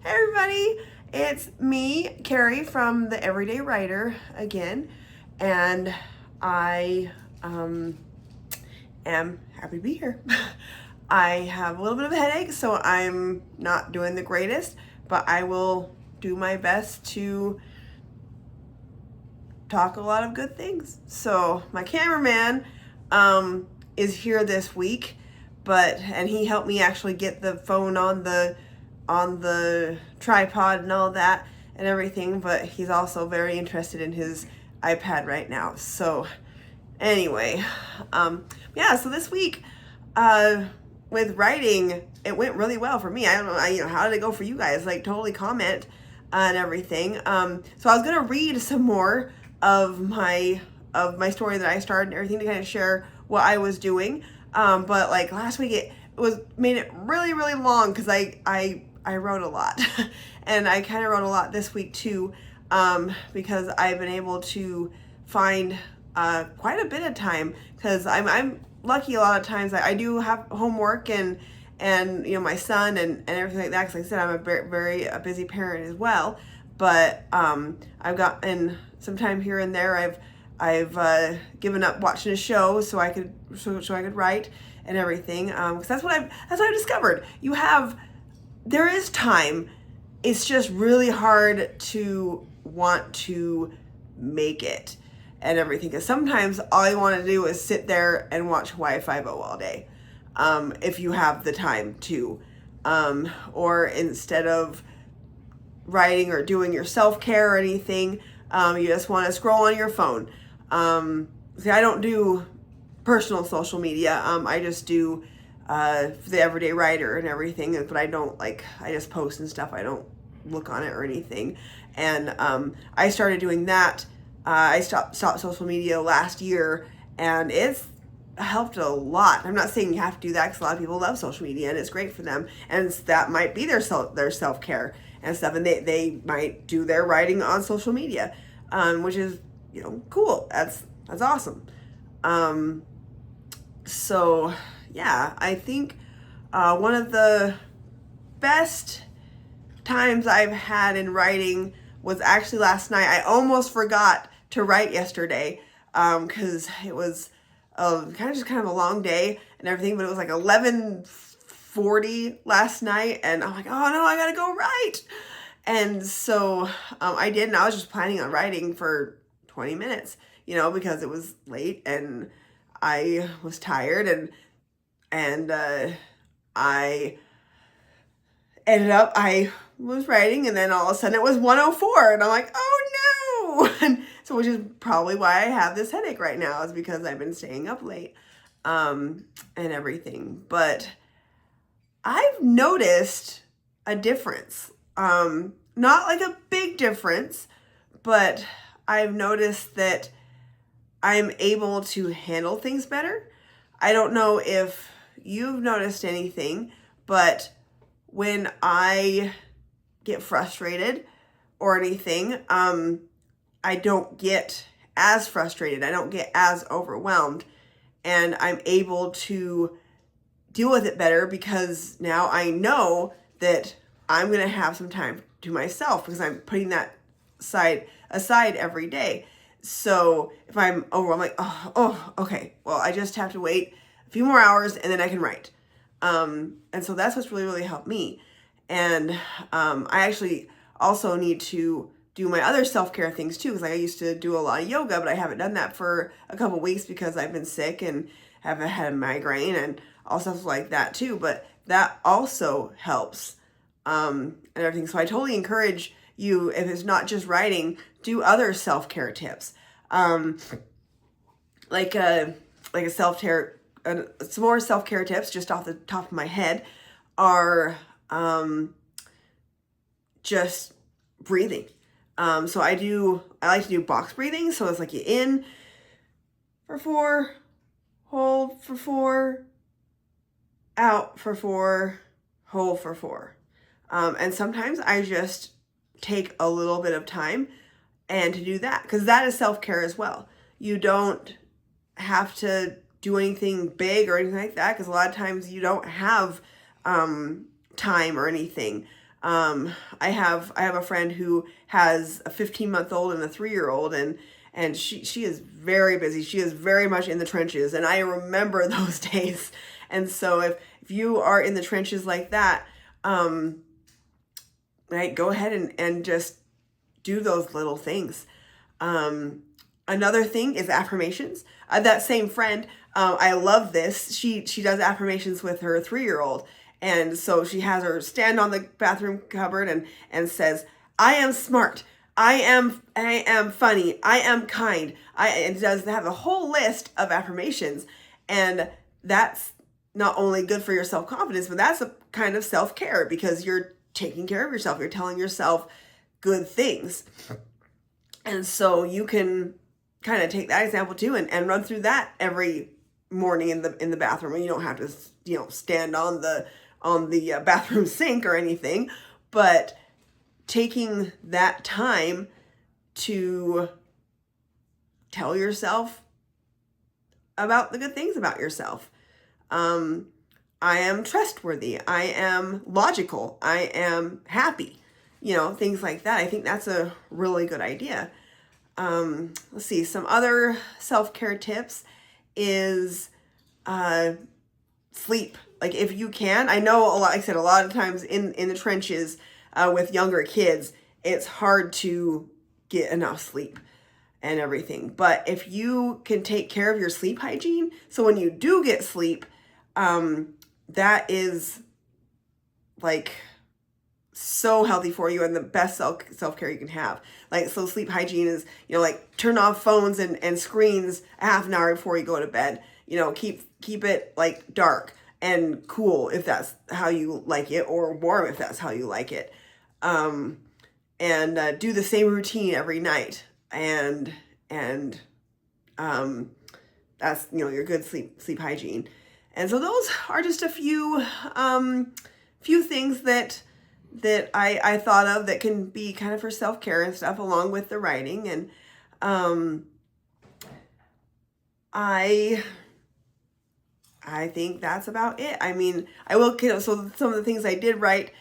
Hey everybody, it's me, Carrie from The Everyday Writer again, and I am happy to be here. I have a little bit of a headache, so I'm not doing the greatest, but I will do my best to talk a lot of good things. So my cameraman is here this week, and he helped me actually get the phone on the tripod and all that and everything, but he's also very interested in his iPad right now. So anyway, yeah, so this week with writing, it went really well for me. I don't know, how did it go for you guys? Like, totally comment and everything. So I was gonna read some more of my story that I started and everything to kind of share what I was doing. But like last week, it was made it really long because I wrote a lot, and I kind of wrote a lot this week too, because I've been able to find quite a bit of time because I'm lucky a lot of times. I do have homework and my son and everything like that, because like I said, I'm a very a busy parent as well. But I've gotten some time here and there. I've given up watching a show so I could write and everything, because that's what I've discovered. There is time. It's just really hard to want to make it and everything, because sometimes all you want to do is sit there and watch Hawaii Five-O all day, if you have the time to, or instead of writing or doing your self-care or anything, you just want to scroll on your phone. See, I don't do personal social media. I just do for The Everyday Writer and everything, but I just post and stuff. I don't look on it or anything. And I started doing that. I stopped social media last year, and it's helped a lot. I'm not saying you have to do that, because a lot of people love social media and it's great for them, and that might be their self-care and stuff, and they might do their writing on social media, which is cool. That's awesome. So yeah, I think one of the best times I've had in writing was actually last night. I almost forgot to write yesterday, because it was kind of a long day and everything, but it was like 11:40 last night, and I'm like, oh no, I gotta go write. And so I did, and I was just planning on writing for 20 minutes, because it was late and I was tired, and I was writing, and then all of a sudden it was 1:04, and I'm like, oh no. And so, which is probably why I have this headache right now, is because I've been staying up late, and everything. But I've noticed a difference. Not like a big difference, but I've noticed that I'm able to handle things better. I don't know if you've noticed anything, but when I get frustrated or anything, I don't get as frustrated. I don't get as overwhelmed, and I'm able to deal with it better, because now I know that I'm going to have some time to myself, because I'm putting that aside every day. So if I'm overwhelmed, I'm like, oh, okay, well, I just have to wait a few more hours and then I can write. And so that's what's really helped me. And I actually also need to do my other self-care things too, because I used to do a lot of yoga, but I haven't done that for a couple weeks because I've been sick and have had a migraine and all stuff like that too. But that also helps, and everything. So I totally encourage you, if it's not just writing, do other self-care tips, like a self-care. Some more self-care tips just off the top of my head are just breathing. So I like to do box breathing. So it's like you in for 4, hold for 4, out for 4, hold for 4. And sometimes I just take a little bit of time and to do that, because that is self-care as well. You don't have to do anything big or anything like that, because a lot of times you don't have time or anything. I have a friend who has a 15-month-old and a 3-year-old, and she is very busy. She is very much in the trenches, and I remember those days. And so if you are in the trenches like that, right, go ahead and just do those little things. Another thing is affirmations. That same friend, I love this. She does affirmations with her 3-year-old. And so she has her stand on the bathroom cupboard and says, "I am smart. I am funny. I am kind." And does have a whole list of affirmations. And that's not only good for your self-confidence, but that's a kind of self-care, because you're taking care of yourself. You're telling yourself good things. And so you can kind of take that example too and run through that every morning in the bathroom. And you don't have to, stand on the bathroom sink or anything, but taking that time to tell yourself about the good things about yourself. I am trustworthy. I am logical. I am happy. Things like that. I think that's a really good idea. Let's see, some other self-care tips is sleep. Like, if you can, I know like I said, a lot of times in the trenches with younger kids, it's hard to get enough sleep and everything. But if you can take care of your sleep hygiene, so when you do get sleep, that is like so healthy for you and the best self-care you can have. Like, so sleep hygiene is, like, turn off phones and screens a half an hour before you go to bed. Keep it like dark and cool if that's how you like it, or warm if that's how you like it. And do the same routine every night. And that's, your good sleep hygiene. And so those are just a few things that I thought of that can be kind of for self-care and stuff, along with the writing. And I think that's about it. I mean, I will, so some of the things I did write,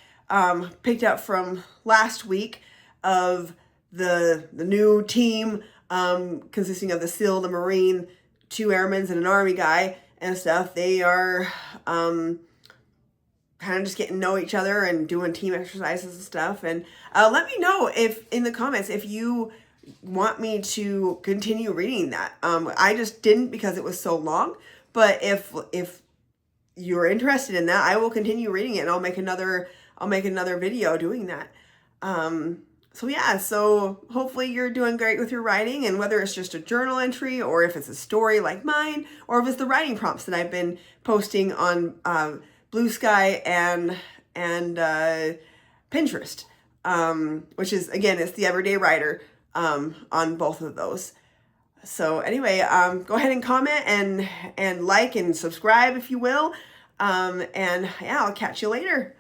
picked up from last week of the new team, consisting of the SEAL, the Marine, 2 airmen, and an Army guy and stuff. They are, kind of just getting to know each other and doing team exercises and stuff. And let me know in the comments if you want me to continue reading that. I just didn't because it was so long. But if you're interested in that, I will continue reading it, and I'll make another video doing that. So hopefully you're doing great with your writing, and whether it's just a journal entry, or if it's a story like mine, or if it's the writing prompts that I've been posting on Blue Sky and Pinterest, which is, again, it's the Everyday Writer on both of those. So anyway, go ahead and comment and like and subscribe if you will. And yeah, I'll catch you later.